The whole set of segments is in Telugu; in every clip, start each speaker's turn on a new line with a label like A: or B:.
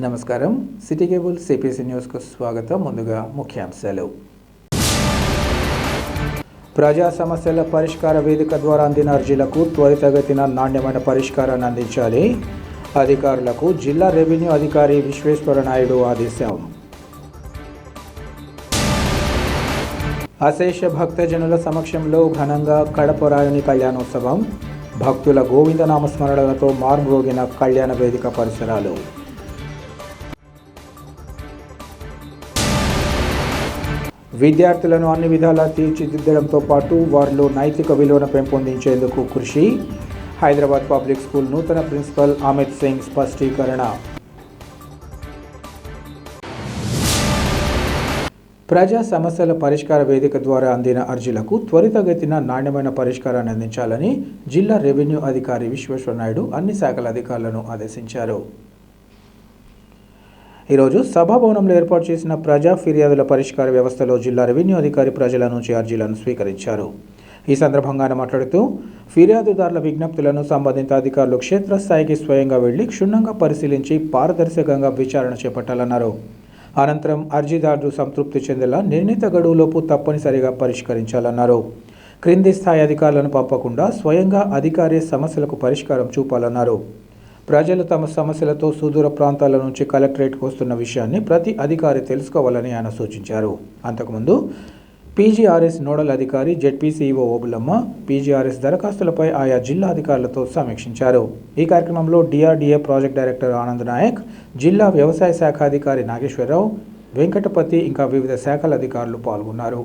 A: నమస్కారం. సిటీ కేబుల్ సిపిసి న్యూస్కు స్వాగతం. ముందుగా ముఖ్యాంశాలు. ప్రజా సమస్యల పరిష్కార వేదిక ద్వారా అందిన అర్జీలకు త్వరితగతిన నాణ్యమైన పరిష్కారాన్ని అందించాలి. అధికారులకు జిల్లా రెవెన్యూ అధికారి విశ్వేశ్వర నాయుడు ఆదేశం. అశేష భక్తజనుల సమక్షంలో ఘనంగా కడప రాయుని కళ్యాణోత్సవం. భక్తుల గోవిందనామస్మరణలతో మార్మోగిన కళ్యాణ వేదిక పరిసరాలు. విద్యార్థులను అన్ని విధాలా తీర్చిదిద్దడంతో పాటు వారిలో నైతిక విలువను పెంపొందించేందుకు కృషి. హైదరాబాద్ పబ్లిక్ స్కూల్ నూతన ప్రిన్సిపల్ అమిత్ సింగ్ స్పష్టీకరణ. ప్రజా సమస్యల పరిష్కార వేదిక ద్వారా అందిన అర్జీలకు త్వరితగతిన నాణ్యమైన పరిష్కారాన్ని అందించాలని జిల్లా రెవెన్యూ అధికారి విశ్వేశ్వర నాయుడు అన్ని శాఖల అధికారులను ఆదేశించారు. ఈరోజు సభాభవనంలో ఏర్పాటు చేసిన ప్రజా ఫిర్యాదుల పరిష్కార వ్యవస్థలో జిల్లా రెవెన్యూ అధికారి ప్రజల నుంచి అర్జీలను స్వీకరించారు. ఈ సందర్భంగా ఆయన మాట్లాడుతూ ఫిర్యాదుదారుల విజ్ఞప్తులను సంబంధిత అధికారులు క్షేత్రస్థాయికి స్వయంగా వెళ్లి క్షుణ్ణంగా పరిశీలించి పారదర్శకంగా విచారణ చేపట్టాలన్నారు. అనంతరం అర్జీదారులు సంతృప్తి చెందేలా నిర్ణీత గడువులోపు తప్పనిసరిగా పరిష్కరించాలన్నారు. క్రింది స్థాయి అధికారులను పంపకుండా స్వయంగా అధికారి సమస్యలకు పరిష్కారం చూపాలన్నారు. ప్రజలు తమ సమస్యలతో సుదూర ప్రాంతాల నుంచి కలెక్టరేట్కు వస్తున్న విషయాన్ని ప్రతి అధికారి తెలుసుకోవాలని ఆయన సూచించారు. అంతకుముందు పీజీఆర్ఎస్ నోడల్ అధికారి జెడ్పీసీఈఓ ఓబులమ్మ పీజీఆర్ఎస్ దరఖాస్తులపై ఆయా జిల్లా అధికారులతో సమీక్షించారు. ఈ కార్యక్రమంలో DRDA project director Anand Nayak, జిల్లా వ్యవసాయ శాఖ అధికారి నాగేశ్వరరావు, వెంకటపతి ఇంకా వివిధ శాఖల అధికారులు పాల్గొన్నారు.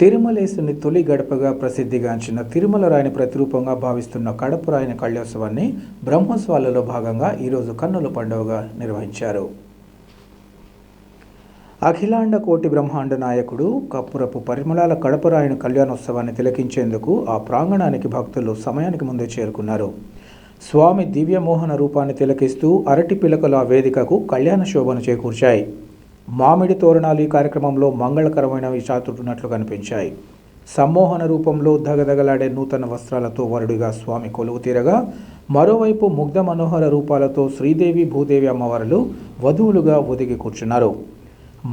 A: తిరుమలేశుని తొలి గడపగా ప్రసిద్ధిగాంచిన తిరుమల రాయిని ప్రతిరూపంగా భావిస్తున్న కడప రాయిని కళ్యోత్సవాన్ని బ్రహ్మోత్సవాలలో భాగంగా ఈరోజు కన్నుల పండుగగా నిర్వహించారు. అఖిలాండ కోటి బ్రహ్మాండ నాయకుడు కప్పురపు పరిమళాల కడప రాయిని కళ్యాణోత్సవాన్ని తిలకించేందుకు ఆ ప్రాంగణానికి భక్తులు సమయానికి ముందే చేరుకున్నారు. స్వామి దివ్యమోహన రూపాన్ని తిలకిస్తూ అరటి పిలకలు ఆ వేదికకు కళ్యాణ శోభను చేకూర్చాయి. మామిడి తోరణాలు ఈ కార్యక్రమంలో మంగళకరమైనవి చాటుతున్నట్లు కనిపించాయి. సమ్మోహన రూపంలో దగదగలాడే నూతన వస్త్రాలతో వరుడిగా స్వామి కొలువు తీరగా, మరోవైపు ముగ్ధ మనోహర రూపాలతో శ్రీదేవి భూదేవి అమ్మవారులు వధువులుగా ఒదిగి కూర్చున్నారు.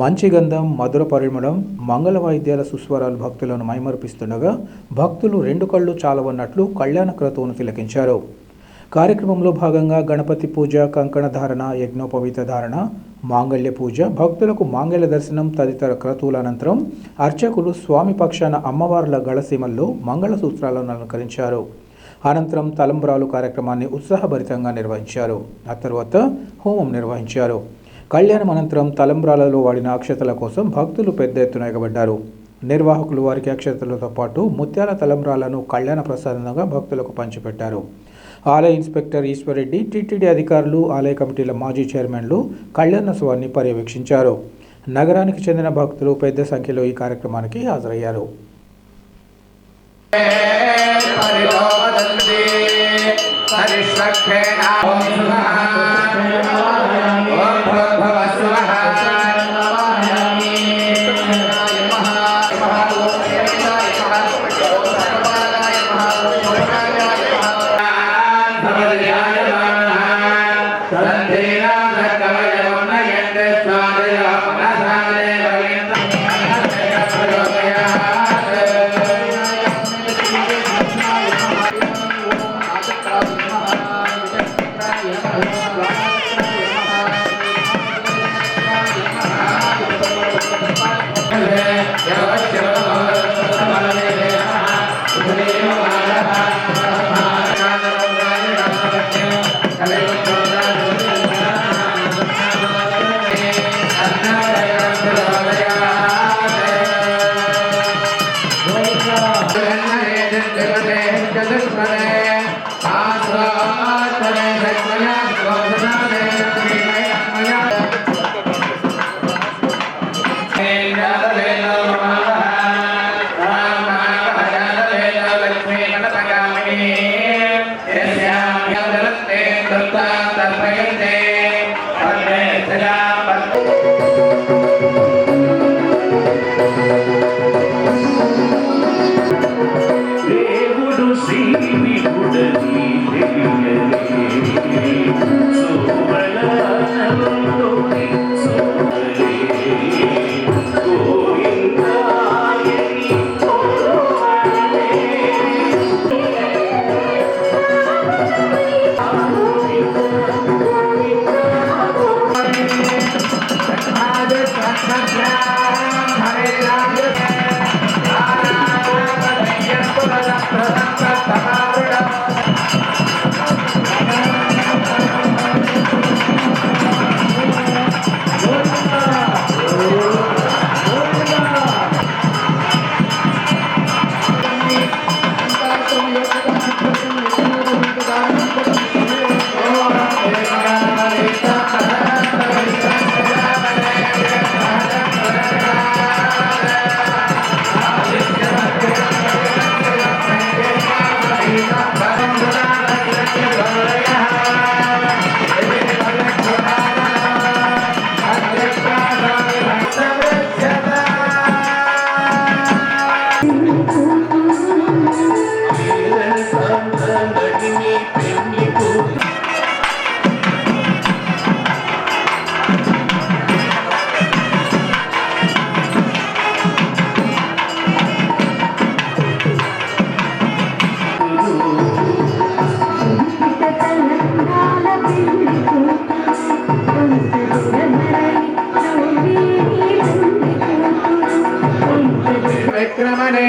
A: మంచి గంధం, మధుర పరిమళం, మంగళ వాయిద్యాల సుస్వరాలు భక్తులను మైమరిపిస్తుండగా భక్తులు రెండు కళ్ళు చాలవన్నట్లు కళ్యాణ క్రతువును తిలకించారు. కార్యక్రమంలో భాగంగా గణపతి పూజ, కంకణ ధారణ, యజ్ఞోపవీత ధారణ, మాంగళ్య పూజ, భక్తులకు మాంగళ్య దర్శనం తదితర క్రతువుల అనంతరం అర్చకులు స్వామి పక్షాన అమ్మవార్ల గళసీమల్లో మంగళసూత్రాలను అలంకరించారు. అనంతరం తలంబ్రాలు కార్యక్రమాన్ని ఉత్సాహభరితంగా నిర్వహించారు. ఆ తర్వాత హోమం నిర్వహించారు. కళ్యాణం అనంతరం తలంబ్రాలలో వాడిన అక్షతల కోసం భక్తులు పెద్ద ఎత్తున ఎగబడ్డారు. నిర్వాహకులు వారికి అక్షతలతో పాటు ముత్యాల తలంబ్రాలను కళ్యాణ ప్రసాదంగా భక్తులకు పంచిపెట్టారు. ఆలయ ఇన్స్పెక్టర్ ఈశ్వర్రెడ్డి, టీటీడీ అధికారులు, ఆలయ కమిటీల మాజీ చైర్మన్లు కళ్యాణోత్సవాన్ని పర్యవేక్షించారు. నగరానికి చెందిన భక్తులు పెద్ద సంఖ్యలో ఈ కార్యక్రమానికి హాజరయ్యారు.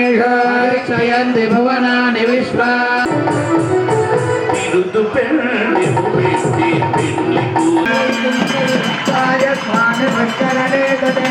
B: విక్రమణేషయంతి భువనాని విశ్వా స్వామి భక్తరడే తదే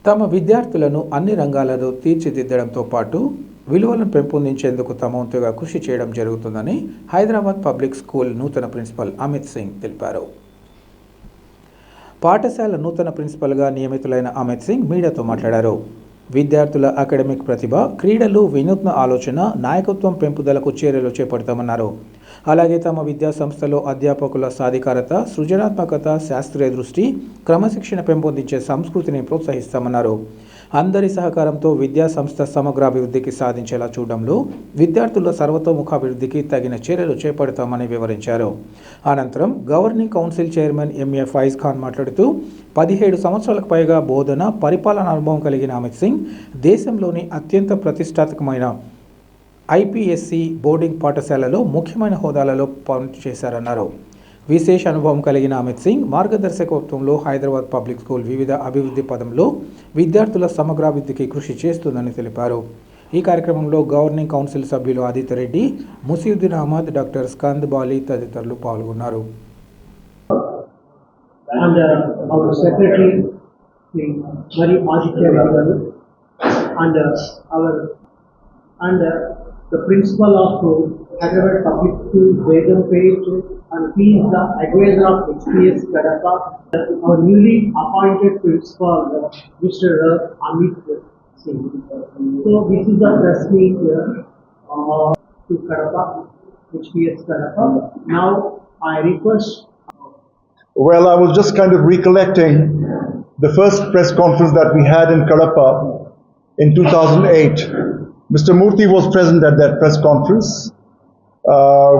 A: తమ విద్యార్థులను అన్ని రంగాలలో తీర్చిదిద్దడంతో పాటు విలువలను పెంపొందించేందుకు తమ వంతుగా కృషి చేయడం జరుగుతుందని హైదరాబాద్ పబ్లిక్ స్కూల్ నూతన ప్రిన్సిపల్ అమిత్ సింగ్ తెలిపారు. పాఠశాల నూతన ప్రిన్సిపల్గా నియమితులైన అమిత్ సింగ్ మీడియాతో మాట్లాడారు. విద్యార్థుల అకాడమిక్ ప్రతిభ, క్రీడలు, వినూత్న ఆలోచన, నాయకత్వం పెంపుదలకు చర్యలు చేపడతామన్నారు. అలాగే తమ విద్యా సంస్థలో అధ్యాపకుల సాధికారత, సృజనాత్మకత, శాస్త్రీయ దృష్టి, క్రమశిక్షణ పెంపొందించే సంస్కృతిని ప్రోత్సహిస్తామన్నారు. అందరి సహకారంతో విద్యా సంస్థ సమగ్రాభివృద్ధికి సాధించేలా చూడడంలో విద్యార్థుల సర్వతోముఖాభివృద్ధికి తగిన చర్యలు చేపడతామని వివరించారు. అనంతరం governing council chairman MA Faiz Khan మాట్లాడుతూ 17 సంవత్సరాలకు పైగా బోధన, పరిపాలన అనుభవం కలిగిన అమిత్ సింగ్ దేశంలోని అత్యంత ప్రతిష్టాత్మకమైన ఐపీఎస్సి బోర్డింగ్ పాఠశాలలో ముఖ్యమైన హోదాలలో పనిచేశారన్నారు. విశేష అనుభవం కలిగిన అమిత్ సింగ్ మార్గదర్శకత్వంలో హైదరాబాద్ పబ్లిక్ స్కూల్ వివిధ అభివృద్ధి పదంలో విద్యార్థుల సమగ్రాభివృద్ధికి కృషి చేస్తుందని తెలిపారు. ఈ కార్యక్రమంలో గవర్నింగ్ కౌన్సిల్ సభ్యులు ఆదిత్య రెడ్డి, ముసియుద్దీన్ అహ్మద్, డాక్టర్ స్కంద్ బాలి తదితరులు పాల్గొన్నారు.
C: And our secretary, Mari Aditya Reddy garu, and the principal of Hyderabad Public School, Begumpet, and he is the advisor of HPS Kadapa. Our newly appointed principal, Mr. Amit Singh. So this is the press meet to Kadapa, HPS Kadapa. Now I request.
D: Well, I was just kind of recollecting the first press conference that we had in Kadapa in 2008. Mr. Murthy was present at that press conference,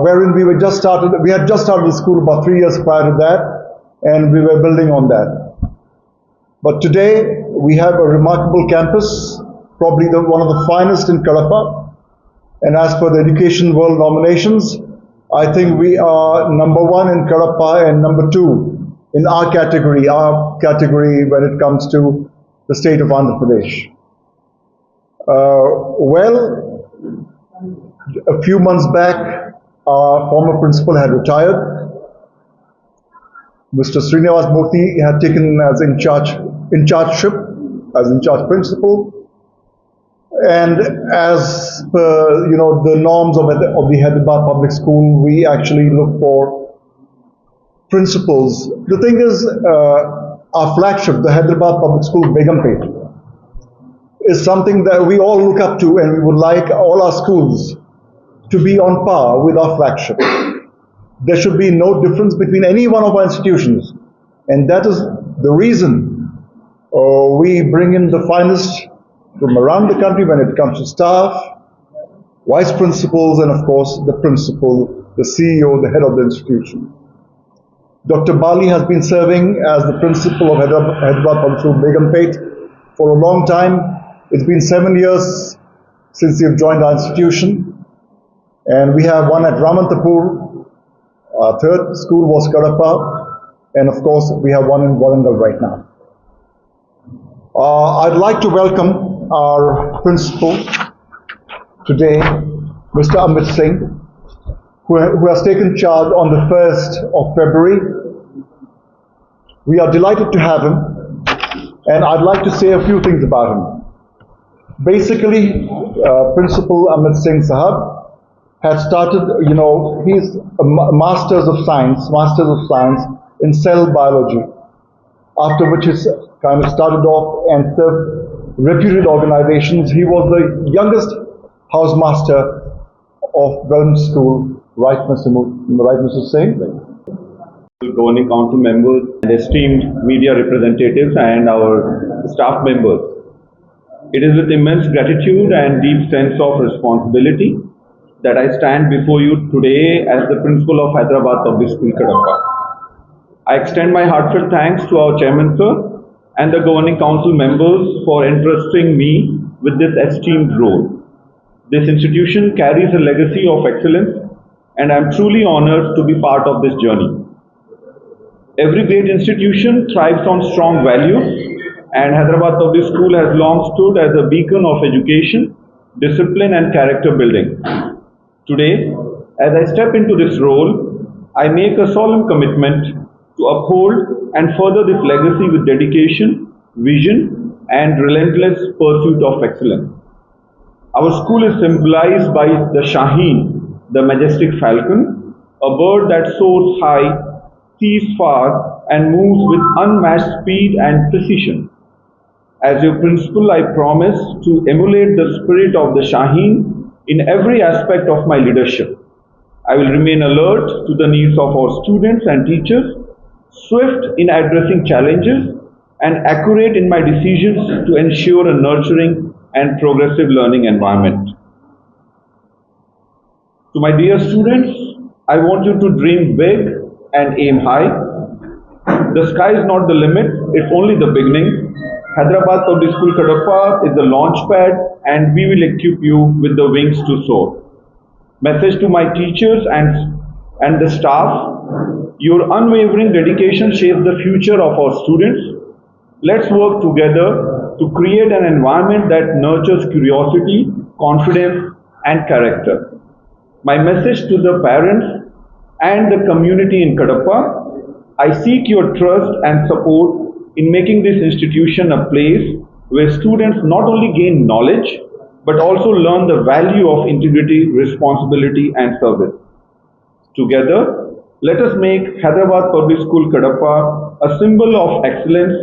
D: wherein we had just started the school about 3 years prior to that, and we were building on that. But today, we have a remarkable campus, probably one of the finest in Kadapa, and as per the Education World nominations, I think we are number 1 in Kadapa and number 2 in our category when it comes to the state of Andhra Pradesh. Well, a few months back, our former principal had retired. Mr. Srinivas Murthy had taken as in charge principal. And as per the norms of the Hyderabad Public School, we actually look for principals. The thing is, our flagship, the Hyderabad Public School, Begumpet, is something that we all look up to, and we would like all our schools to be on par with our flagship. There should be no difference between any one of our institutions, and that is the reason we bring in the finest from around the country when it comes to staff, vice principals, and of course the principal, the CEO, the head of the institution. Dr. Bali has been serving as the principal of Hyderabad Public School, Begumpet, for a long time. It's been 7 years since he joined our institution, and we have one at Ramantapur. Our third school was Kadapa, and of course we have one in Warangal right now. I'd like to welcome our principal today, Mr. Amit Singh, who has taken charge on the 1st of February. We are delighted to have him, and I'd like to say a few things about him. Basically, Principal Amit Singh Sahab had started, he's a Masters of Science in cell biology, after which he kind of started off and served reputed organizations. He was the youngest housemaster of Welms School, right, Mr. Singh?
E: Governing Council members and esteemed media representatives and our staff members. It is with immense gratitude and deep sense of responsibility that I stand before you today as the principal of Hyderabad Public School, Kadapa. I extend my heartfelt thanks to our chairman, sir, and the Governing Council members for entrusting me with this esteemed role. This institution carries a legacy of excellence, and I am truly honored to be part of this journey. Every great institution thrives on strong values, and Hyderabad Public School has long stood as a beacon of education, discipline, and character building. Today, as I step into this role, I make a solemn commitment to uphold and further this legacy with dedication, vision, and relentless pursuit of excellence. Our school is symbolized by the Shaheen, the majestic falcon, a bird that soars high, sees far, and moves with unmatched speed and precision. As your principal, I promise to emulate the spirit of the Shaheen in every aspect of my leadership. I will remain alert to the needs of our students and teachers, swift in addressing challenges, and accurate in my decisions to ensure a nurturing and progressive learning environment. To my dear students, I want you to dream big and aim high. The sky is not the limit, it's only the beginning. Hyderabad Public School Kadapa is the launch pad and we will equip you with the wings to soar. Message to my teachers and the staff, your unwavering dedication shapes the future of our students. Let's work together to create an environment that nurtures curiosity, confidence and character. My message to the parents and the community in Kadapa, I seek your trust and support in making this institution a place where students not only gain knowledge, but also learn the value of integrity, responsibility and service. Together, let us make Hyderabad Public School Kadapa a symbol of excellence,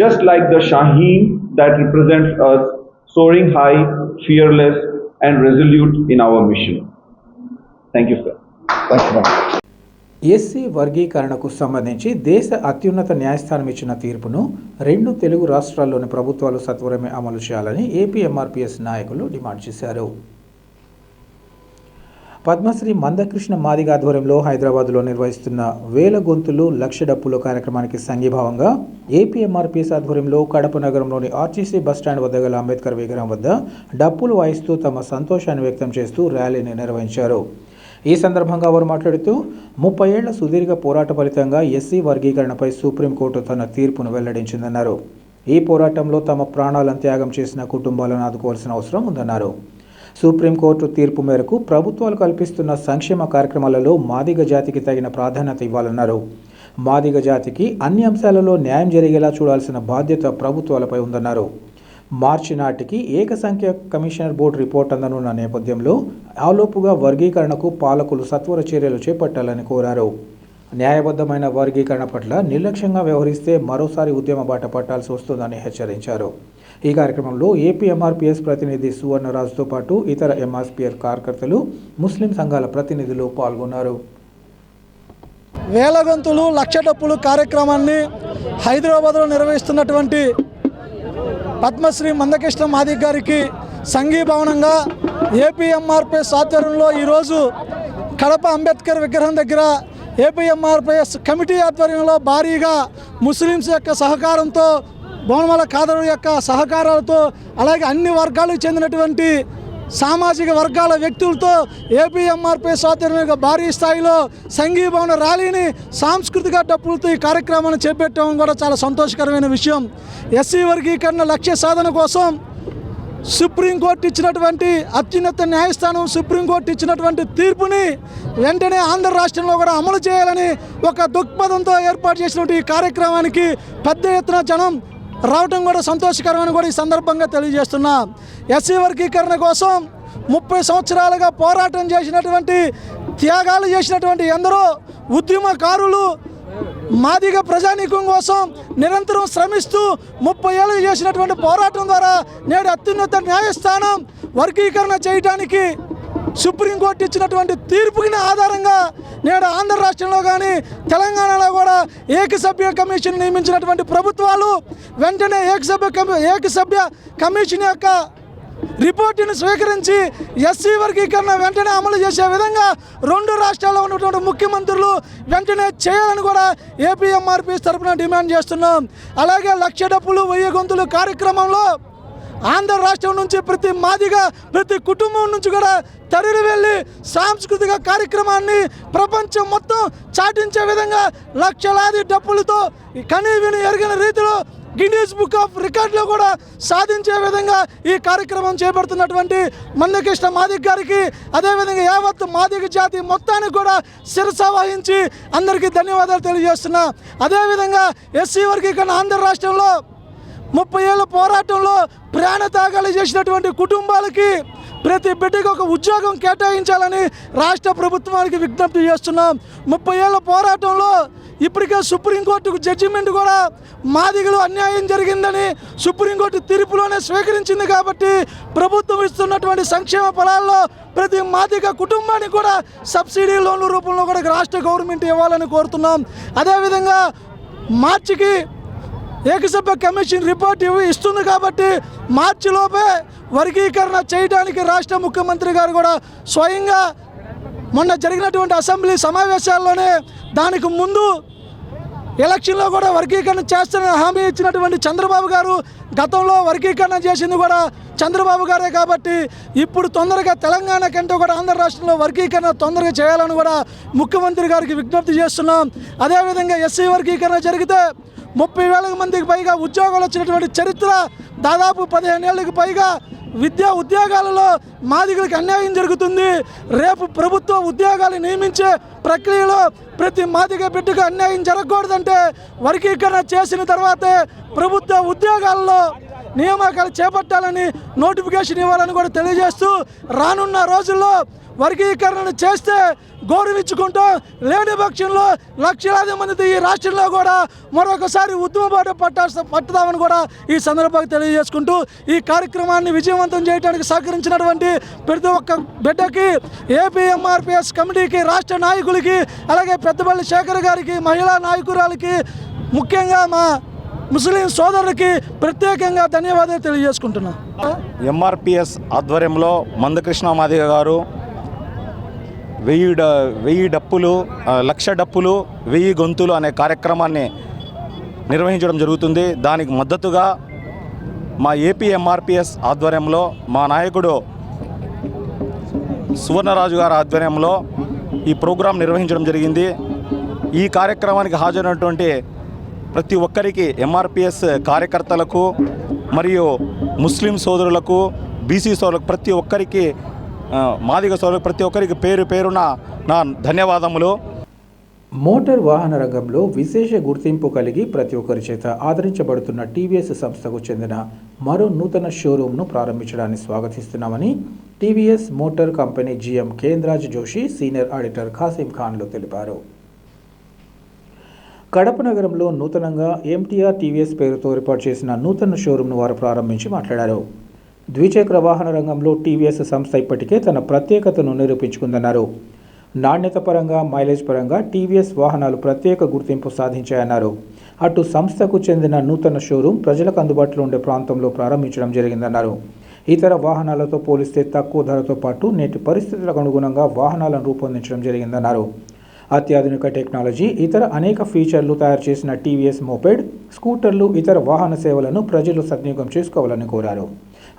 E: just like the Shaheen that represents us, soaring high, fearless and resolute in our mission. Thank you, sir.
D: Thank you, ma'am.
A: SC వర్గీకరణకు సంబంధించి దేశ అత్యున్నత న్యాయస్థానం ఇచ్చిన తీర్పును 2 తెలుగు రాష్ట్రాల్లోని ప్రభుత్వాలు సత్వరమే అమలు చేయాలని ఏపీ ఎంఆర్పీఎస్ నాయకులు డిమాండ్ చేశారు. పద్మశ్రీ మందకృష్ణ మాదిగ ఆధ్వర్యంలో హైదరాబాద్లో నిర్వహిస్తున్న వేల గొంతులు లక్ష డప్పుల కార్యక్రమానికి సంఘీభావంగా ఏపీ ఎంఆర్పీఎస్ ఆధ్వర్యంలో కడప నగరంలోని ఆర్టీసీ బస్టాండ్ వద్ద గల అంబేద్కర్ విగ్రహం వద్ద డప్పులు వాయిస్తూ తమ సంతోషాన్ని వ్యక్తం చేస్తూ ర్యాలీని నిర్వహించారు. ఈ సందర్భంగా వారు మాట్లాడుతూ 30 ఏళ్ల సుదీర్ఘ పోరాట ఫలితంగా ఎస్సీ వర్గీకరణపై సుప్రీంకోర్టు తన తీర్పును వెల్లడించిందన్నారు. ఈ పోరాటంలో తమ ప్రాణాలను త్యాగం చేసిన కుటుంబాలను ఆదుకోవాల్సిన అవసరం ఉందన్నారు. సుప్రీంకోర్టు తీర్పు మేరకు ప్రభుత్వాలు కల్పిస్తున్న సంక్షేమ కార్యక్రమాలలో మాదిగ జాతికి తగిన ప్రాధాన్యత ఇవ్వాలన్నారు. మాదిగ జాతికి అన్ని అంశాలలో న్యాయం జరిగేలా చూడాల్సిన బాధ్యత ప్రభుత్వాలపై ఉందన్నారు. మార్చి నాటికి ఏకసంఖ్య కమిషనర్ బోర్డు రిపోర్ట్ అందనున్న నేపథ్యంలో ఆలోపుగా వర్గీకరణకు పాలకులు సత్వర చర్యలు చేపట్టాలని కోరారు. న్యాయబద్ధమైన వర్గీకరణ పట్ల నిర్లక్ష్యంగా వ్యవహరిస్తే మరోసారి ఉద్యమ బాట పట్టాల్సి వస్తుందని హెచ్చరించారు. ఈ కార్యక్రమంలో ఏపీ ఎంఆర్పీఎస్ ప్రతినిధి సువర్ణరాజుతో పాటు ఇతర ఎంఆర్పీఎస్ కార్యకర్తలు, ముస్లిం సంఘాల ప్రతినిధులు పాల్గొన్నారు.
F: వేల గొంతులు లక్ష డప్పులు కార్యక్రమాన్ని హైదరాబాద్లో నిర్వహిస్తున్నటువంటి పద్మశ్రీ మందకృష్ణ మాదిగ గారికి సంఘీభావనంగా ఏపీ ఎంఆర్పీఎస్ ఆధ్వర్యంలో ఈరోజు కడప అంబేద్కర్ విగ్రహం దగ్గర ఏపీ ఎంఆర్పీఎస్ కమిటీ ఆధ్వర్యంలో భారీగా ముస్లిమ్స్ యొక్క సహకారంతో, బోనమల ఖాదరు యొక్క సహకారాలతో, అలాగే అన్ని వర్గాలకు చెందినటువంటి సామాజిక వర్గాల వ్యక్తులతో ఏపీ ఎంఆర్పీఎస్ ఆధ్వర్యంలో భారీ స్థాయిలో సంఘీభావన ర్యాలీని సాంస్కృతిక డప్పులతో ఈ కార్యక్రమాన్ని చేపట్టడం కూడా చాలా సంతోషకరమైన విషయం. ఎస్సీ వర్గీకరణ లక్ష్య సాధన కోసం సుప్రీంకోర్టు ఇచ్చినటువంటి అత్యున్నత న్యాయస్థానం సుప్రీంకోర్టు ఇచ్చినటువంటి తీర్పుని వెంటనే ఆంధ్ర రాష్ట్రంలో కూడా అమలు చేయాలని ఒక దృక్పథంతో ఏర్పాటు చేసినటువంటి ఈ కార్యక్రమానికి పెద్ద ఎత్తున జనం రావడం కూడా సంతోషకరమని కూడా ఈ సందర్భంగా తెలియజేస్తున్నా. ఎస్సీ వర్గీకరణ కోసం 30 సంవత్సరాలుగా పోరాటం చేసినటువంటి, త్యాగాలు చేసినటువంటి ఎందరో ఉద్యమకారులు మాదిగ ప్రజానీకం కోసం నిరంతరం శ్రమిస్తూ 30 ఏళ్ళు చేసినటువంటి పోరాటం ద్వారా నేడు అత్యున్నత న్యాయస్థానం వర్గీకరణ చేయడానికి సుప్రీంకోర్టు ఇచ్చినటువంటి తీర్పుకి ఆధారంగా నేడు ఆంధ్ర రాష్ట్రంలో కానీ తెలంగాణలో కూడా ఏకసభ్య కమిషన్ నియమించినటువంటి ప్రభుత్వాలు వెంటనే ఏకసభ్య కమిషన్ యొక్క రిపోర్టును స్వీకరించి ఎస్సీ వర్గీకరణ వెంటనే అమలు చేసే విధంగా 2 రాష్ట్రాల్లో ఉన్నటువంటి ముఖ్యమంత్రులు వెంటనే చేయాలని కూడా ఏపీ ఎంఆర్పీఎస్ తరఫున డిమాండ్ చేస్తున్నాం. అలాగే లక్ష డప్పులు 1000 గొంతులు కార్యక్రమంలో ఆంధ్ర రాష్ట్రం నుంచి ప్రతి మాదిగా, ప్రతి కుటుంబం నుంచి కూడా తరలి వెళ్ళి సాంస్కృతిక కార్యక్రమాన్ని ప్రపంచం మొత్తం చాటించే విధంగా లక్షలాది డప్పులతో కనీవిని ఎరిగిన రీతిలో గిన్నీస్ బుక్ ఆఫ్ రికార్డులో కూడా సాధించే విధంగా ఈ కార్యక్రమం చేపడుతున్నటువంటి మందకృష్ణ మాదిగ గారికి, అదేవిధంగా యావత్ మాదిగ జాతి మొత్తానికి కూడా శిరస వహించి అందరికీ ధన్యవాదాలు తెలియజేస్తున్నా. అదేవిధంగా ఎస్సీ వర్గీకరణ ఆంధ్ర రాష్ట్రంలో 30 ఏళ్ళ పోరాటంలో ప్రాణత్యాగాలు చేసినటువంటి కుటుంబాలకి ప్రతి బిడ్డకు ఒక ఉద్యోగం కేటాయించాలని రాష్ట్ర ప్రభుత్వానికి విజ్ఞప్తి చేస్తున్నాం. 30 ఏళ్ళ పోరాటంలో ఇప్పటికే సుప్రీంకోర్టుకు జడ్జిమెంట్ కూడా మాదిగలు అన్యాయం జరిగిందని సుప్రీంకోర్టు తీర్పులోనే స్వీకరించింది. కాబట్టి ప్రభుత్వం ఇస్తున్నటువంటి సంక్షేమ ఫలాల్లో ప్రతి మాదిగ కుటుంబానికి కూడా సబ్సిడీ లోన్ల రూపంలో కూడా రాష్ట్ర గవర్నమెంట్ ఇవ్వాలని కోరుతున్నాం. అదేవిధంగా మార్చికి ఏకసభ్య కమిషన్ రిపోర్ట్ ఇస్తుంది కాబట్టి మార్చిలోపే వర్గీకరణ చేయడానికి రాష్ట్ర ముఖ్యమంత్రి గారు కూడా స్వయంగా మొన్న జరిగినటువంటి అసెంబ్లీ సమావేశాల్లోనే దానికి ముందు ఎలక్షన్లో కూడా వర్గీకరణ చేస్తానని హామీ ఇచ్చినటువంటి చంద్రబాబు గారు గతంలో వర్గీకరణ చేసింది కూడా చంద్రబాబు గారే కాబట్టి ఇప్పుడు తొందరగా తెలంగాణ కంటే కూడా ఆంధ్ర రాష్ట్రంలో వర్గీకరణ తొందరగా చేయాలని కూడా ముఖ్యమంత్రి గారికి విజ్ఞప్తి చేస్తున్నాం. అదేవిధంగా ఎస్సీ వర్గీకరణ జరిగితే 30,000 మందికి పైగా ఉద్యోగాలు వచ్చినటువంటి చరిత్ర, దాదాపు 15 ఏళ్ళకి పైగా ఉద్యోగాలలో మాదిగలకు అన్యాయం జరుగుతుంది. రేపు ప్రభుత్వ ఉద్యోగాలు నియమించే ప్రక్రియలో ప్రతి మాదిగ బిడ్డకు అన్యాయం జరగకూడదంటే వర్గీకరణ చేసిన తర్వాతే ప్రభుత్వ ఉద్యోగాల్లో నియామకాలు చేపట్టాలని నోటిఫికేషన్ ఇవ్వాలని కూడా తెలియజేస్తూ రానున్న రోజుల్లో వర్గీకరణ చేస్తే గౌరవించుకుంటూ లేని పక్షంలో లక్షలాది మంది ఈ రాష్ట్రంలో కూడా మరొకసారి ఉద్యమబాట పట్టుదామని కూడా ఈ సందర్భంగా తెలియజేసుకుంటూ ఈ కార్యక్రమాన్ని విజయవంతం చేయడానికి సహకరించినటువంటి ప్రతి ఒక్క బిడ్డకి, ఏపీ ఎంఆర్పిఎస్ కమిటీకి, రాష్ట్ర నాయకులకి, అలాగే పెద్దపల్లి శేఖర్ గారికి, మహిళా నాయకురాలకి, ముఖ్యంగా మా ముస్లిం సోదరులకి ప్రత్యేకంగా ధన్యవాదాలు తెలియజేసుకుంటున్నాం.
G: ఎంఆర్పిఎస్ ఆధ్వర్యంలో మందకృష్ణ మాదిగ గారు 1000 డప్పులు, 1,00,000 డప్పులు, 1000 గొంతులు అనే కార్యక్రమాన్ని నిర్వహించడం జరుగుతుంది. దానికి మద్దతుగా మా ఏపీ ఎంఆర్పిఎస్ ఆధ్వర్యంలో మా నాయకుడు సువర్ణరాజు గారి ఆధ్వర్యంలో ఈ ప్రోగ్రాం నిర్వహించడం జరిగింది. ఈ కార్యక్రమానికి హాజరైనటువంటి ప్రతి ఒక్కరికి, ఎంఆర్పిఎస్ కార్యకర్తలకు మరియు ముస్లిం సోదరులకు, బీసీ సోదరులకు, ప్రతి ఒక్కరికి, మాదిగ సోదరులకు ప్రతి ఒక్కరికి పేరు పేరున నా ధన్యవాదములు.
A: మోటార్ వాహన రంగంలో విశేష గుర్తింపు కలిగి ప్రతి ఒక్కరి చేత ఆదరించబడుతున్న టీవీఎస్ సంస్థకు చెందిన మరో నూతన షోరూంను ప్రారంభించడాన్ని స్వాగతిస్తున్నామని TVS Motor Company GM Kendraj Joshi, senior auditor Khasim ఖాన్లు తెలిపారు. కడప నగరంలో నూతనంగా ఎంటీఆర్ టీవీఎస్ పేరుతో ఏర్పాటు చేసిన నూతన షోరూంను వారు ప్రారంభించి మాట్లాడారు. ద్విచక్ర వాహన రంగంలో టీవీఎస్ సంస్థ ఇప్పటికే తన ప్రత్యేకతను నిరూపించుకుందన్నారు. నాణ్యత పరంగా, మైలేజ్ పరంగా టీవీఎస్ వాహనాలు ప్రత్యేక గుర్తింపు సాధించాయన్నారు. అటు సంస్థకు చెందిన నూతన షోరూం ప్రజలకు అందుబాటులో ఉండే ప్రాంతంలో ప్రారంభించడం జరిగిందన్నారు. ఇతర వాహనాలతో పోలిస్తే తక్కువ ధరతో పాటు నేటి పరిస్థితులకు అనుగుణంగా వాహనాలను రూపొందించడం జరిగిందన్నారు. అత్యాధునిక టెక్నాలజీ, ఇతర అనేక ఫీచర్లు తయారు చేసిన టీవీఎస్ మోపెడ్, స్కూటర్లు, ఇతర వాహన సేవలను ప్రజలు సద్వినియోగం చేసుకోవాలని కోరారు.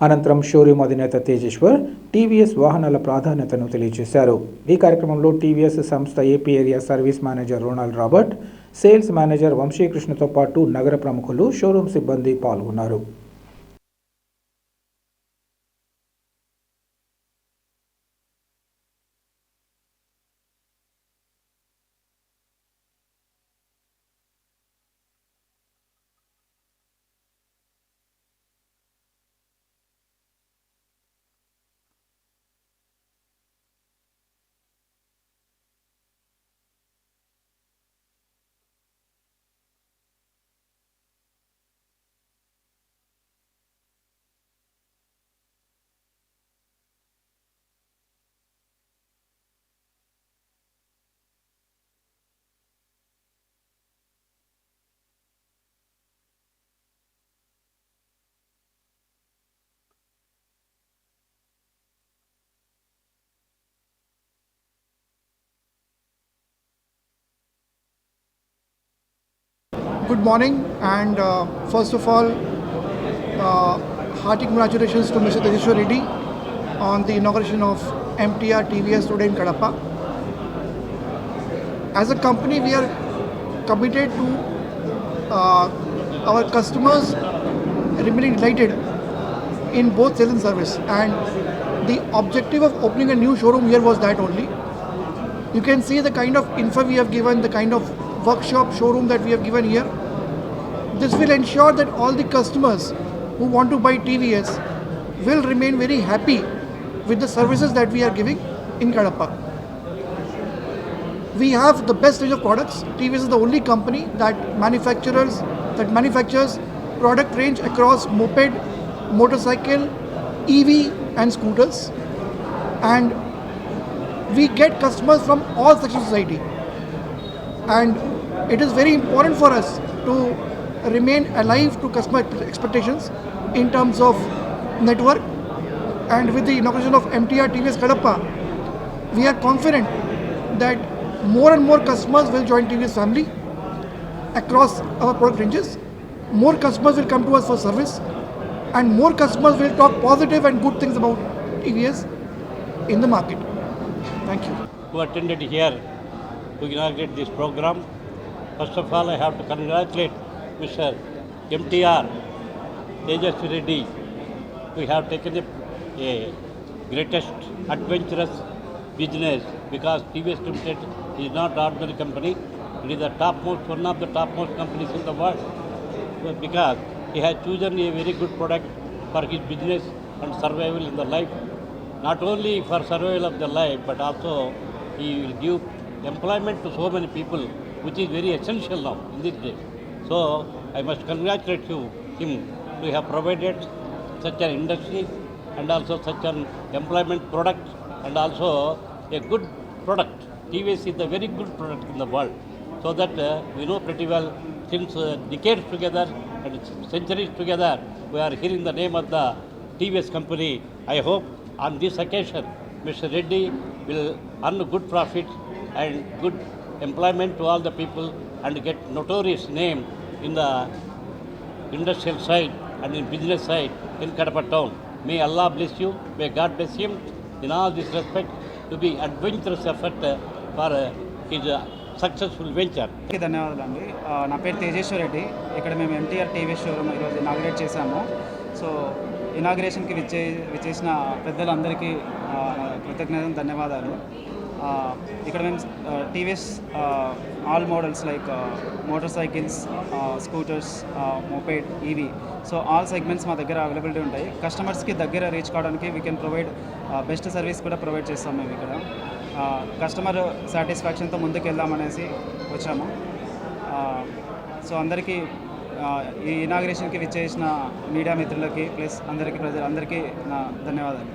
A: అనంతరం షోరూం అధినేత తేజేశ్వర్ టీవీఎస్ వాహనాల ప్రాధాన్యతను తెలియజేశారు. ఈ కార్యక్రమంలో టీవీఎస్ సంస్థ AP area service manager Ronald Robert, sales manager వంశీకృష్ణతో పాటు నగర ప్రముఖులు, షోరూం సిబ్బంది పాల్గొన్నారు.
H: Good morning, and first of all, hearty congratulations to Mr. Tejeshwar Reddy on the inauguration of MTR TVS today in Kadapa. As a company, we are committed to our customers remaining delighted in both sales and service, and the objective of opening a new showroom here was that only. You can see the kind of info we have given, the kind of workshop showroom that we have given here. This will ensure that all the customers who want to buy TVS will remain very happy with the services that we are giving in Kadapa. We have the best range of products. TVS is the only company that manufactures product range across moped, motorcycle, EV and scooters, and we get customers from all sections of society, and it is very important for us to remain alive to customer expectations in terms of network. And with the inauguration of MTR TVS Kadapa, we are confident that more and more customers will join TVS family. across our product ranges, more customers will come to us for service, and more customers will talk positive and good things about TVS in the market. Thank you.
I: Who attended here to inaugurate this program. First of all, I have to congratulate Mr. MTR Tejasvi Reddy. We have taken a greatest adventurous business because TVS Limited is not ordinary company. It is the topmost, one of the topmost companies in the world. Because he has chosen a very good product for his business and survival in the life. Not only for survival of the life, but also he will give employment to so many people, which is very essential now in this day. So I must congratulate him to have provided such an industry and also such an employment product and also a good product. TVS is a very good product in the world. So that we know pretty well since decades together and centuries together, we are hearing the name of the TVS company. I hope on this occasion, Mr. Reddy will earn good profit and good employment to all the people and get notorious name in the industrial side and in business side in Kadapa town. May Allah bless you, may God bless him in all this respect to be adventurous effort for his successful venture.
J: ధన్యవాదాలండి. నా పేరు తేజేశ్వర్ రెడ్డి. ఇక్కడ మేము ఎంటీఆర్ టీవీ షోరూమ్ ఈరోజు ఇనాగ్రేట్ చేశాము. సో ఇనాగ్రేషన్కి విచ్చేసిన పెద్దలందరికీ కృతజ్ఞతలు, ధన్యవాదాలు. ఇక్కడ మేము TVS all models like motor cycles, scooters, moped, EV, so all segments మా దగ్గర అవైలబిలిటీ ఉంటాయి. కస్టమర్స్కి దగ్గర రీచ్ కావడానికి we can provide best service కూడా ప్రొవైడ్ చేస్తాం మేము ఇక్కడ. కస్టమర్ సాటిస్ఫాక్షన్తో ముందుకు వెళ్దామనేసి వచ్చాము. సో అందరికీ ఈ ఇనాగ్రేషన్కి విచ్చేసిన మీడియా మిత్రులకి ప్లస్ ప్రజలందరికీ నా ధన్యవాదాలు.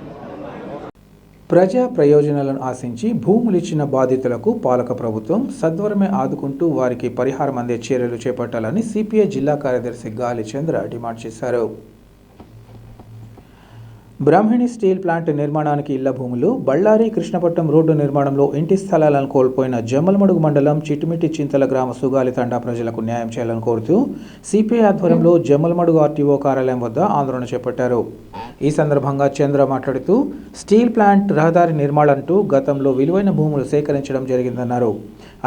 A: ప్రజా ప్రయోజనాలను ఆశించి భూములిచ్చిన బాధితులకు పాలక ప్రభుత్వం సత్వరమే ఆదుకుంటూ వారికి పరిహారం అందే చర్యలు చేపట్టాలని సిపిఐ జిల్లా కార్యదర్శి గాలి చంద్ర డిమాండ్ చేశారు. బ్రాహ్మణి స్టీల్ ప్లాంట్ నిర్మాణానికి ఇళ్ల భూములు, బళ్ళారి కృష్ణపట్నం రోడ్డు నిర్మాణంలో ఇంటి స్థలాలను కోల్పోయిన జమ్మలమడుగు మండలం చిట్టుమిట్టి చింతల గ్రామ సుగాలి తండా ప్రజలకు న్యాయం చేయాలని కోరుతూ సిపిఐ ఆధ్వర్యంలో జమ్మలమడుగు ఆర్టీఓ కార్యాలయం వద్ద ఆందోళన చేపట్టారు. ఈ సందర్భంగా చంద్ర మాట్లాడుతూ స్టీల్ ప్లాంట్ రహదారి నిర్మాణంటూ గతంలో విలువైన భూములు సేకరించడం జరిగిందన్నారు.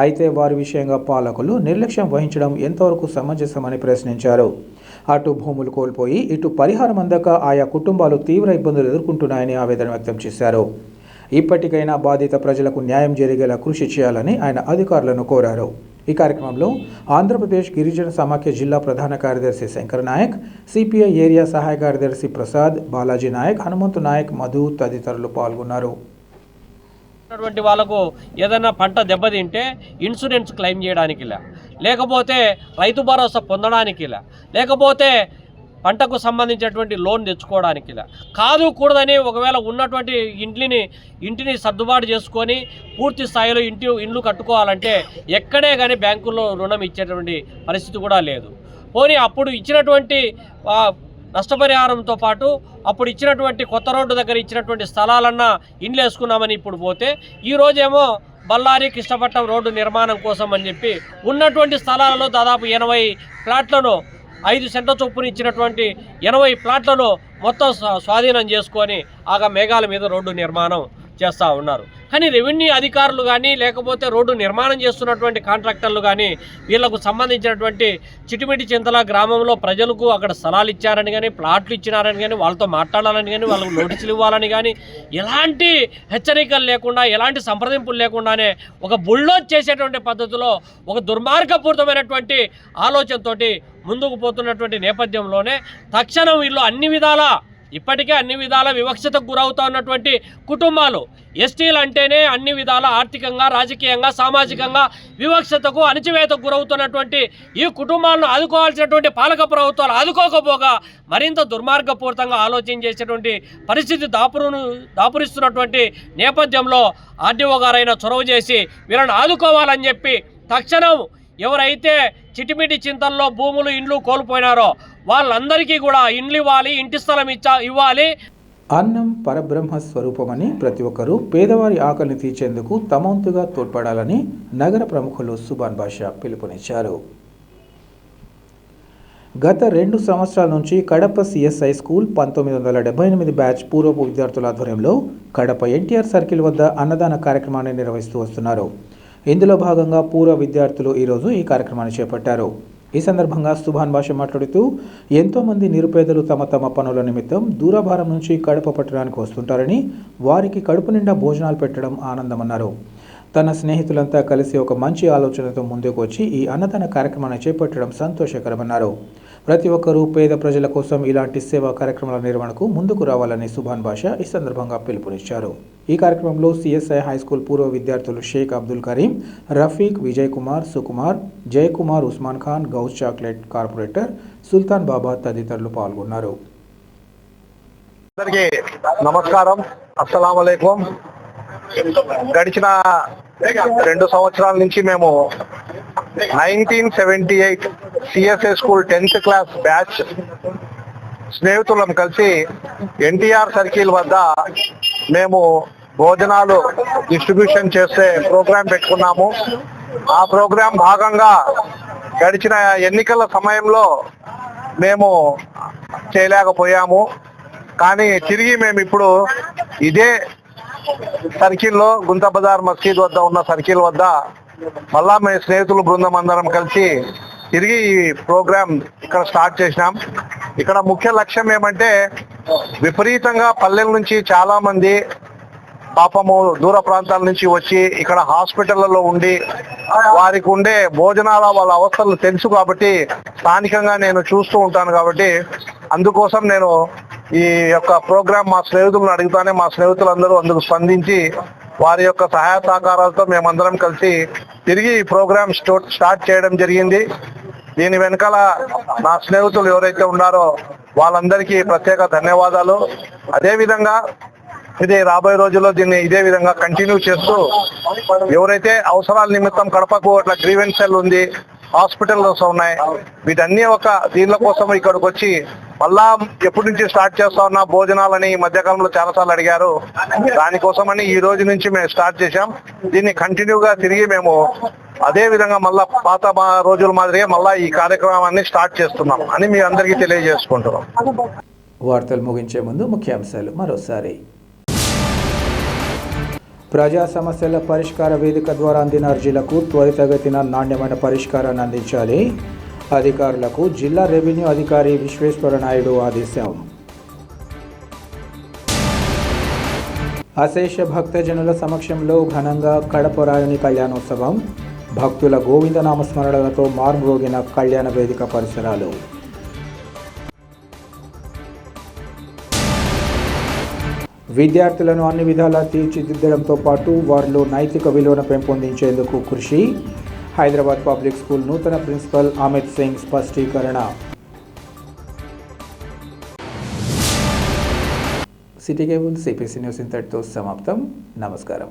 A: అయితే వారి విషయంగా పాలకులు నిర్లక్ష్యం వహించడం ఎంతవరకు సమంజసమని ప్రశ్నించారు. అటు భూములు కోల్పోయి ఇటు పరిహారం అందక ఆయా కుటుంబాలు తీవ్ర ఇబ్బందులు ఎదుర్కొంటున్నాయని ఆవేదన వ్యక్తం చేశారు. ఇప్పటికైనా బాధిత ప్రజలకు న్యాయం జరిగేలా కృషి చేయాలని ఆయన అధికారులను కోరారు. ఈ కార్యక్రమంలో ఆంధ్రప్రదేశ్ గిరిజన సమాఖ్య జిల్లా ప్రధాన కార్యదర్శి శంకర్ నాయక్, సిపిఐ ఏరియా సహాయ కార్యదర్శి ప్రసాద్, బాలాజీ నాయక్, హనుమంతు నాయక్, మధు తదితరులు పాల్గొన్నారు.
K: వాళ్ళకు ఏదైనా పంట దెబ్బతింటే ఇన్సూరెన్స్ క్లెయిమ్ చేయడానికి లేకపోతే రైతు భరోసా పొందడానికి లేకపోతే పంటకు సంబంధించినటువంటి లోన్ తెచ్చుకోవడానికి కాదు కూడదని ఒకవేళ ఉన్నటువంటి ఇంటిని సర్దుబాటు చేసుకొని పూర్తి స్థాయిలో ఇండ్లు కట్టుకోవాలంటే ఎక్కడే కానీ బ్యాంకుల్లో రుణం ఇచ్చేటువంటి పరిస్థితి కూడా లేదు. పోనీ అప్పుడు ఇచ్చినటువంటి నష్టపరిహారంతో పాటు అప్పుడు ఇచ్చినటువంటి కొత్త రోడ్డు దగ్గర ఇచ్చినటువంటి స్థలాలన్నా ఇండ్లు వేసుకున్నామని ఇప్పుడు పోతే ఈరోజేమో బళ్ళారి కృష్ణపట్నం రోడ్డు నిర్మాణం కోసం అని చెప్పి ఉన్నటువంటి స్థలాలలో దాదాపు 80 ప్లాట్లను 5 సెంట్ల చొప్పున ఇచ్చినటువంటి 80 ప్లాట్లను మొత్తం స్వాధీనం చేసుకొని ఆగా మేఘాల మీద రోడ్డు నిర్మాణం చేస్తూ ఉన్నారు. కానీ రెవెన్యూ అధికారులు కానీ లేకపోతే రోడ్డు నిర్మాణం చేస్తున్నటువంటి కాంట్రాక్టర్లు కానీ వీళ్లకు సంబంధించినటువంటి చిటిమిటి చింతల గ్రామంలో ప్రజలకు అక్కడ స్థలాలు ఇచ్చారని కానీ ప్లాట్లు ఇచ్చినారని కానీ వాళ్ళతో మాట్లాడాలని కానీ వాళ్ళకు నోటీసులు ఇవ్వాలని కానీ ఎలాంటి హెచ్చరికలు లేకుండా ఎలాంటి సంప్రదింపులు లేకుండానే ఒక బుల్డోజ్ చేసేటువంటి పద్ధతిలో ఒక దుర్మార్గపూరితమైనటువంటి ఆలోచనతోటి ముందుకు పోతున్నటువంటి నేపథ్యంలోనే తక్షణం వీళ్ళు ఇప్పటికే అన్ని విధాల వివక్షతకు గురవుతూ ఉన్నటువంటి కుటుంబాలు, ఎస్టీలు అంటేనే అన్ని విధాల ఆర్థికంగా, రాజకీయంగా, సామాజికంగా వివక్షతకు, అణచివేతకు గురవుతున్నటువంటి ఈ కుటుంబాలను ఆదుకోవాల్సినటువంటి పాలక ప్రభుత్వాలు ఆదుకోకపోగా మరింత దుర్మార్గపూరితంగా ఆలోచన చేసేటువంటి పరిస్థితి దాపురిస్తున్నటువంటి నేపథ్యంలో ఆర్డీఓ గారైనా చొరవ చేసి వీళ్ళని ఆదుకోవాలని చెప్పి తక్షణం ఎవరైతే చిటిమిటి చింతల్లో భూములు ఇండ్లు కోల్పోయినారో వాళ్ళందరికీ కూడా ఇండ్లు ఇవ్వాలి, ఇంటి స్థలం ఇవ్వాలి.
A: అన్నం పరబ్రహ్మ స్వరూపమని ప్రతి ఒక్కరూ పేదవారి ఆకలిని తీర్చేందుకు తమ వంతుగా తోడ్పడాలని నగర ప్రముఖులు సుబాన్ బాషా పిలుపునిచ్చారు. గత 2 సంవత్సరాల నుంచి కడప సిఎస్ఐ స్కూల్ 1978 బ్యాచ్ పూర్వపు విద్యార్థుల ఆధ్వర్యంలో కడప ఎన్టీఆర్ సర్కిల్ వద్ద అన్నదాన కార్యక్రమాన్ని నిర్వహిస్తూ వస్తున్నారు. ఇందులో భాగంగా పూర్వ విద్యార్థులు ఈరోజు ఈ కార్యక్రమాన్ని చేపట్టారు. ఈ సందర్భంగా సుభాన్ భాష మాట్లాడుతూ ఎంతోమంది నిరుపేదలు తమ పనుల నిమిత్తం దూరభారం నుంచి కడప పట్టణానికి వస్తుంటారని, వారికి కడుపు నిండా భోజనాలు పెట్టడం ఆనందమన్నారు. తన స్నేహితులంతా కలిసి ఒక మంచి ఆలోచనతో ముందుకు వచ్చి ఈ అన్నదాన కార్యక్రమాన్ని చేపట్టడం సంతోషకరమన్నారు. ప్రతి ఒక్కరూ పేద ప్రజల కోసం ఇలాంటి సేవా కార్యక్రమాల నిర్వహణకు ముందుకు రావాలని సుభాన్ భాష ఈ సందర్భంగా పిలుపునిచ్చారు. ఈ కార్యక్రమంలో సిఎస్ఐ హైస్కూల్ పూర్వ విద్యార్థులు షేక్ అబ్దుల్ కరీం, రఫీక్, విజయ్ కుమార్, సుకుమార్, జయకుమార్, ఉస్మాన్ ఖాన్, గౌస్ చాక్లెట్ కార్పొరేటర్ సుల్తాన్ బాబా తదితరులు పాల్గొన్నారు.
L: అందరికీ నమస్కారం, అస్సలాము అలైకుం. గడిచిన 2 సంవత్సరాల నుంచి మేము 1978 CSI school 10th class batch స్నేహితులం కలిసి ఎన్టీఆర్ సర్కిల్ వద్ద మేము భోజనాలు డిస్ట్రిబ్యూషన్ చేసే ప్రోగ్రాం పెట్టుకున్నాము. ఆ ప్రోగ్రాం భాగంగా గడిచిన ఎన్నికల సమయంలో మేము చేయలేకపోయాము. కానీ తిరిగి మేము ఇప్పుడు ఇదే సర్కిల్లో గుంత బజార్ మసీద్ వద్ద ఉన్న సర్కిల్ వద్ద మళ్ళా మేము స్నేహితులు బృందం అందరం కలిసి తిరిగి ఈ ప్రోగ్రాం ఇక్కడ స్టార్ట్ చేసినాం. ఇక్కడ ముఖ్య లక్ష్యం ఏమంటే, విపరీతంగా పల్లెల నుంచి చాలా మంది పాపము దూర ప్రాంతాల నుంచి వచ్చి ఇక్కడ హాస్పిటళ్లలో ఉండి వారికి ఉండే భోజనాల వాళ్ళ అవస్థలు తెలుసు కాబట్టి స్థానికంగా నేను చూస్తూ ఉంటాను కాబట్టి అందుకోసం నేను ఈ యొక్క ప్రోగ్రాం మా స్నేహితులను అడుగుతానే మా స్నేహితులందరూ అందుకు స్పందించి వారి యొక్క సహాయ సహకారాలతో మేమందరం కలిసి తిరిగి ఈ ప్రోగ్రాం స్టార్ట్ చేయడం జరిగింది. దీని వెనకాల నా స్నేహితులు ఎవరైతే ఉన్నారో వాళ్ళందరికీ ప్రత్యేక ధన్యవాదాలు. అదేవిధంగా ఇది రాబోయే రోజుల్లో దీన్ని ఇదే విధంగా కంటిన్యూ చేస్తూ ఎవరైతే అవసరాల నిమిత్తం కడపకు అట్లా గ్రీవెన్స్ సెల్ ఉంది, హాస్పిటల్స్ ఉన్నాయి, వీటన్నీ ఒక దీనిల కోసం ఇక్కడికి వచ్చి మళ్ళా ఎప్పటి నుంచి స్టార్ట్ చేస్తా ఉన్నా భోజనాలని ఈ మధ్యకాలంలో చాలాసార్లు అడిగారు. దానికోసమని ఈ రోజు నుంచి మేము స్టార్ట్ చేశాం. దీన్ని కంటిన్యూగా తిరిగి మేము అదే విధంగా మళ్ళా పాత రోజుల మాదిరిగా మళ్ళా ఈ కార్యక్రమాన్ని స్టార్ట్ చేస్తున్నాం అని మీ అందరికీ తెలియజేసుకుంటున్నాం.
A: వార్తలు ముగించే ముందు ముఖ్యాంశాలు మరోసారి. ప్రజా సమస్యల పరిష్కార వేదిక ద్వారా అందిన అర్జీలకు త్వరితగతిన నాణ్యమైన పరిష్కారాన్ని అందించాలి. అధికారులకు జిల్లా రెవెన్యూ అధికారి విశ్వేశ్వర నాయుడు ఆదేశం. అశేష భక్తజనుల సమక్షంలో ఘనంగా కడప రాయుని కళ్యాణోత్సవం. భక్తుల గోవిందనామస్మరణలతో మార్మోగిన కళ్యాణ వేదిక పరిసరాలు. విద్యార్థులను అన్ని విధాలా తీర్చిదిద్దడంతో పాటు వారిలో నైతిక విలువను పెంపొందించేందుకు కృషి. హైదరాబాద్ పబ్లిక్ స్కూల్ నూతన ప్రిన్సిపల్ అమిత్ సింగ్ స్పష్టీకరణ. సిటీ కేబుల్ సిపిసి న్యూస్ ఇంతటితో సమాప్తం. నమస్కారం.